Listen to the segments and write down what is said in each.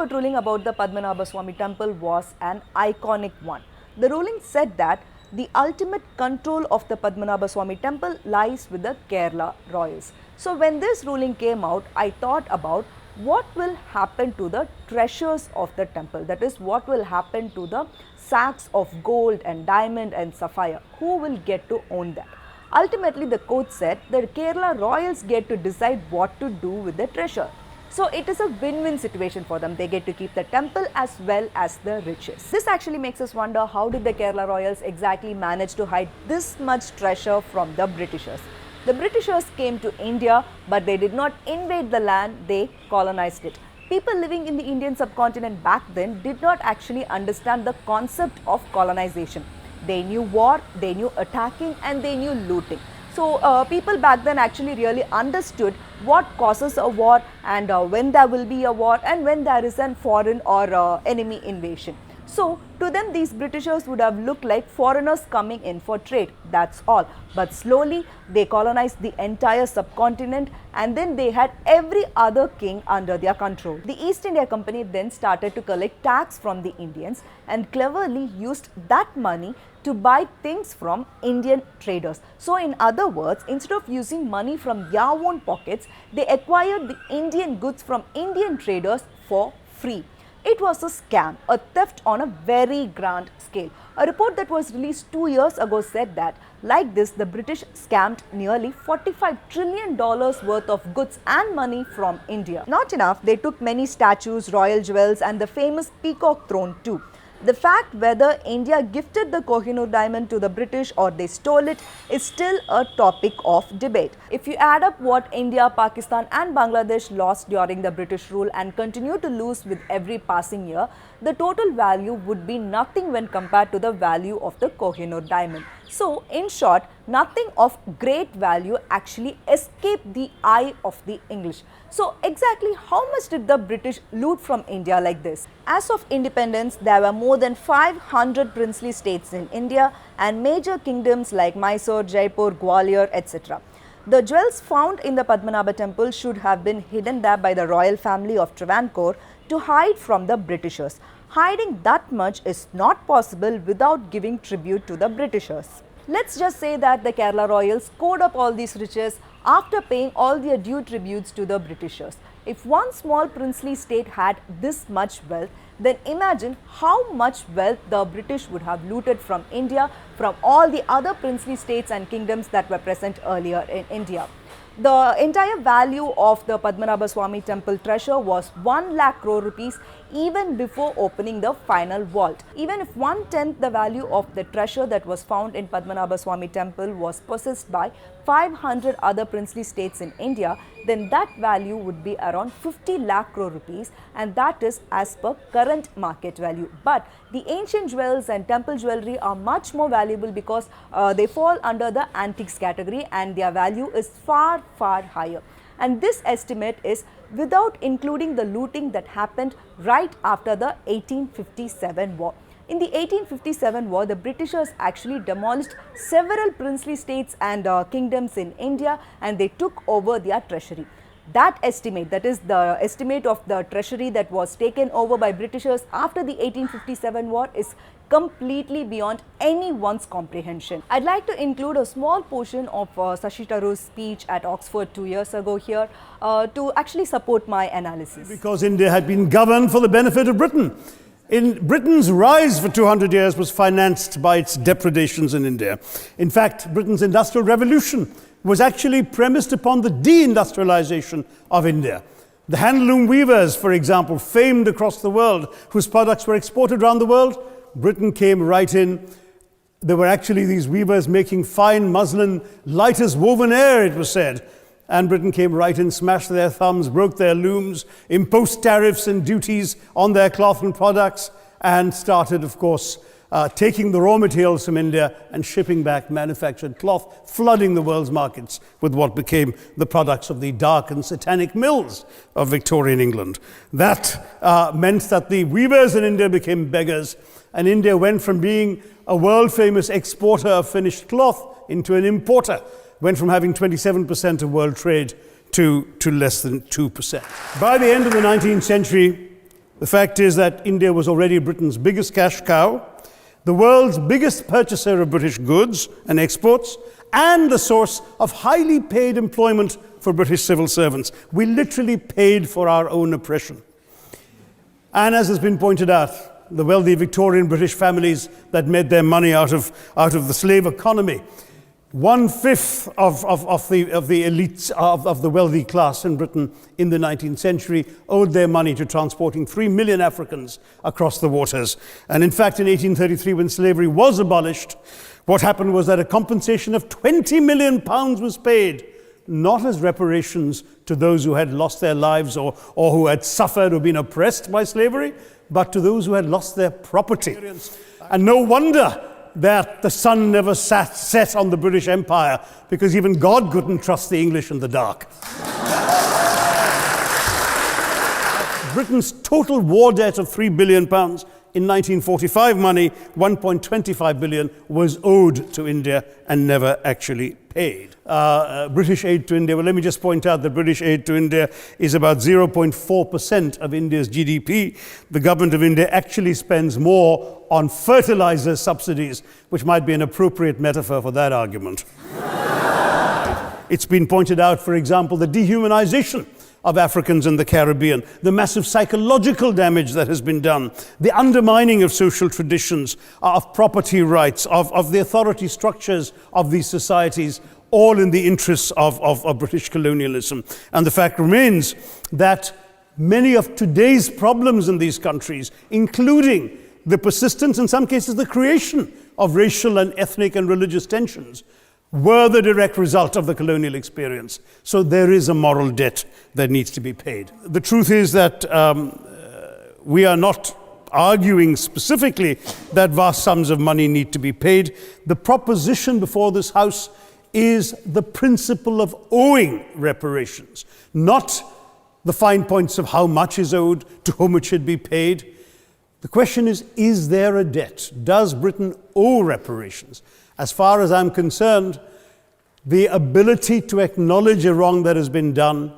Court ruling about the Padmanabha Swami temple was an iconic one. The ruling said that the ultimate control of the Padmanabha Swami temple lies with the Kerala royals. So when this ruling came out, I thought about what will happen to the treasures of the temple, that is what will happen to the sacks of gold and diamond and sapphire, who will get to own that. Ultimately the court said that Kerala royals get to decide what to do with the treasure. So it is a win-win situation for them. They get to keep the temple as well as the riches. This actually makes us wonder, how did the Kerala royals exactly manage to hide this much treasure from the Britishers? The Britishers came to India, but they did not invade the land, they colonized it. People living in the Indian subcontinent back then did not actually understand the concept of colonization. They knew war, they knew attacking, and they knew looting. So people back then actually really understood what causes a war and when there will be a war and when there is an foreign or enemy invasion. So to them, these Britishers would have looked like foreigners coming in for trade, that's all. But slowly they colonized the entire subcontinent, and then they had every other king under their control. The East India Company then started to collect tax from the Indians and cleverly used that money to buy things from Indian traders. So in other words, instead of using money from their own pockets, they acquired the Indian goods from Indian traders for free. It was a scam, a theft on a very grand scale. A report that was released 2 years ago said that, like this, the British scammed nearly $45 trillion worth of goods and money from India. Not enough, they took many statues, royal jewels, and the famous peacock throne too. The fact whether India gifted the Kohinoor diamond to the British or they stole it is still a topic of debate. If you add up what India, Pakistan and Bangladesh lost during the British rule and continue to lose with every passing year, the total value would be nothing when compared to the value of the Kohinoor diamond. So, in short, nothing of great value actually escaped the eye of the English. So, exactly how much did the British loot from India like this? As of independence, there were more than 500 princely states in India and major kingdoms like Mysore, Jaipur, Gwalior, etc. The jewels found in the Padmanabha temple should have been hidden there by the royal family of Travancore to hide from the Britishers. Hiding that much is not possible without giving tribute to the Britishers. Let's just say that the Kerala royals scored up all these riches after paying all their due tributes to the Britishers. If one small princely state had this much wealth, then imagine how much wealth the British would have looted from India, from all the other princely states and kingdoms that were present earlier in India. The entire value of the Padmanabha Swami temple treasure was 1 lakh crore rupees even before opening the final vault. Even if 1/10 the value of the treasure that was found in Padmanabha Swami temple was possessed by 500 other princely states in India, then that value would be around 50 lakh crore rupees, and that is as per current market value. But the ancient jewels and temple jewelry are much more valuable because they fall under the antiques category and their value is far higher. And this estimate is without including the looting that happened right after the 1857 war. In the 1857 war, the Britishers actually demolished several princely states and kingdoms in India, and they took over their treasury. That estimate, that is the estimate of the treasury that was taken over by Britishers after the 1857 war, is completely beyond anyone's comprehension. I'd like to include a small portion of Shashi Tharoor's speech at Oxford 2 years ago here to actually support my analysis. Because India had been governed for the benefit of Britain. Britain's rise for 200 years was financed by its depredations in India. In fact, Britain's industrial revolution was actually premised upon the deindustrialization of India. The handloom weavers, for example, famed across the world, whose products were exported around the world, Britain came right in. There were actually these weavers making fine muslin, light as woven air, it was said. And Britain came right in, smashed their thumbs, broke their looms, imposed tariffs and duties on their cloth and products, and started, of course, taking the raw materials from India and shipping back manufactured cloth, flooding the world's markets with what became the products of the dark and satanic mills of Victorian England. That meant that the weavers in India became beggars, and India went from being a world-famous exporter of finished cloth into an importer, went from having 27% of world trade to less than 2%. By the end of the 19th century, The fact is that India was already Britain's biggest cash cow, the world's biggest purchaser of British goods and exports, and the source of highly paid employment for British civil servants. We literally paid for our own oppression. And as has been pointed out, the wealthy Victorian British families that made their money out of the slave economy, 1/5 of the elites of the wealthy class in Britain in the 19th century owed their money to transporting 3 million Africans across the waters. And in fact, in 1833, when slavery was abolished, what happened was that a compensation of £20 million was paid, not as reparations to those who had lost their lives or who had suffered or been oppressed by slavery, but to those who had lost their property. And no wonder that the sun never set on the British Empire, because even God couldn't trust the English in the dark. Britain's total war debt of £3 billion in 1945 money, 1.25 billion was owed to India and never actually paid. British aid to India, well, let me just point out that British aid to India is about 0.4% of India's GDP. The government of India actually spends more on fertilizer subsidies, which might be an appropriate metaphor for that argument. It's been pointed out, for example, the dehumanization of Africans in the Caribbean, the massive psychological damage that has been done, the undermining of social traditions, of property rights, of the authority structures of these societies, all in the interests of British colonialism. And the fact remains that many of today's problems in these countries, including the persistence, in some cases the creation of racial and ethnic and religious tensions, were the direct result of the colonial experience. So there is a moral debt that needs to be paid. The truth is that we are not arguing specifically that vast sums of money need to be paid. The proposition before this House is the principle of owing reparations, not the fine points of how much is owed, to whom it should be paid. The question is there a debt? Does Britain owe reparations? As far as I'm concerned, the ability to acknowledge a wrong that has been done,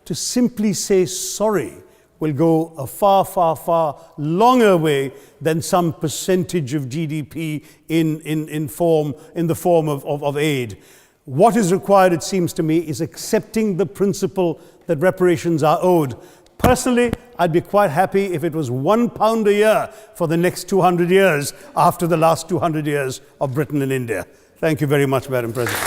to simply say sorry, will go a far, far, far longer way than some percentage of GDP in the form of aid. What is required, it seems to me, is accepting the principle that reparations are owed. Personally, I'd be quite happy if it was £1 a year for the next 200 years after the last 200 years of Britain and India. Thank you very much, Madam President.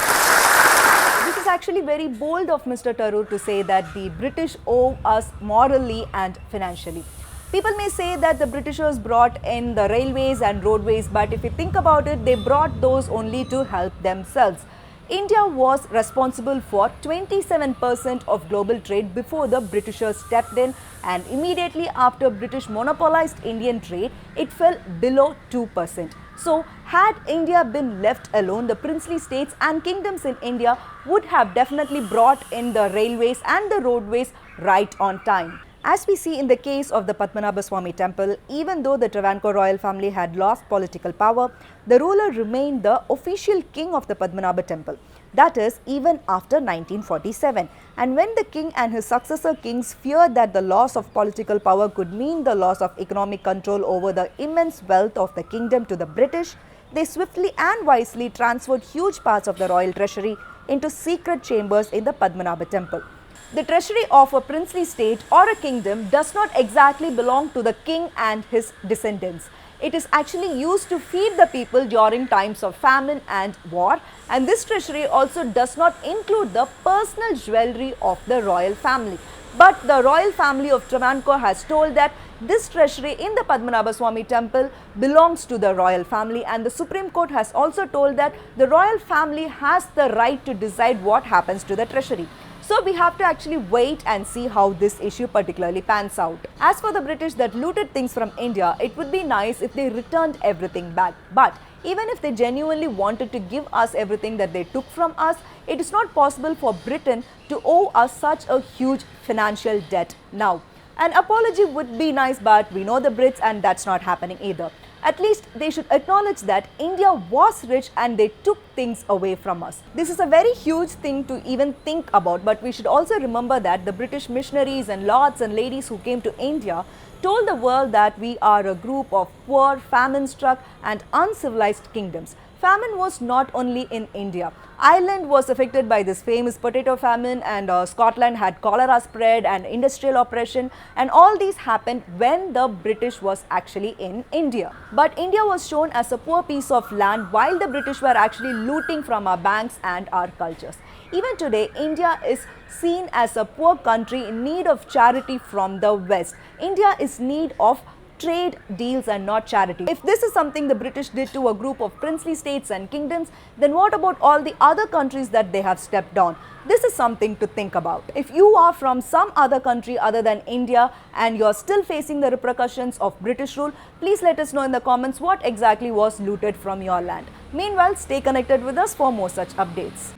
This is actually very bold of Mr. Tharoor to say that the British owe us morally and financially. People may say that the Britishers brought in the railways and roadways, but if you think about it, they brought those only to help themselves. India was responsible for 27% of global trade before the Britishers stepped in, and immediately after British monopolized Indian trade, it fell below 2%. So, had India been left alone, the princely states and kingdoms in India would have definitely brought in the railways and the roadways right on time. As we see in the case of the Padmanabha Swami temple, even though the Travancore royal family had lost political power, the ruler remained the official king of the Padmanabha temple. That is, even after 1947. And when the king and his successor kings feared that the loss of political power could mean the loss of economic control over the immense wealth of the kingdom to the British, they swiftly and wisely transferred huge parts of the royal treasury into secret chambers in the Padmanabha temple. The treasury of a princely state or a kingdom does not exactly belong to the king and his descendants. It is actually used to feed the people during times of famine and war, and this treasury also does not include the personal jewelry of the royal family. But the royal family of Travancore has told that this treasury in the Padmanabha Swami temple belongs to the royal family, and the Supreme Court has also told that the royal family has the right to decide what happens to the treasury. So we have to actually wait and see how this issue particularly pans out. As for the British that looted things from India, it would be nice if they returned everything back. But even if they genuinely wanted to give us everything that they took from us, it is not possible for Britain to owe us such a huge financial debt now. An apology would be nice, but we know the Brits and that's not happening either. At least they should acknowledge that India was rich and they took things away from us. This is a very huge thing to even think about, but we should also remember that the British missionaries and lords and ladies who came to India told the world that we are a group of poor, famine-struck and uncivilized kingdoms. Famine was not only in India. Ireland was affected by this famous potato famine, and Scotland had cholera spread and industrial oppression, and all these happened when the British was actually in India. But India was shown as a poor piece of land while the British were actually looting from our banks and our cultures. Even today, India is seen as a poor country in need of charity from the West. India is in need of trade deals and not charity. If this is something the British did to a group of princely states and kingdoms, then what about all the other countries that they have stepped on? This is something to think about. If you are from some other country other than India and you're still facing the repercussions of British rule, please let us know in the comments what exactly was looted from your land. Meanwhile, stay connected with us for more such updates.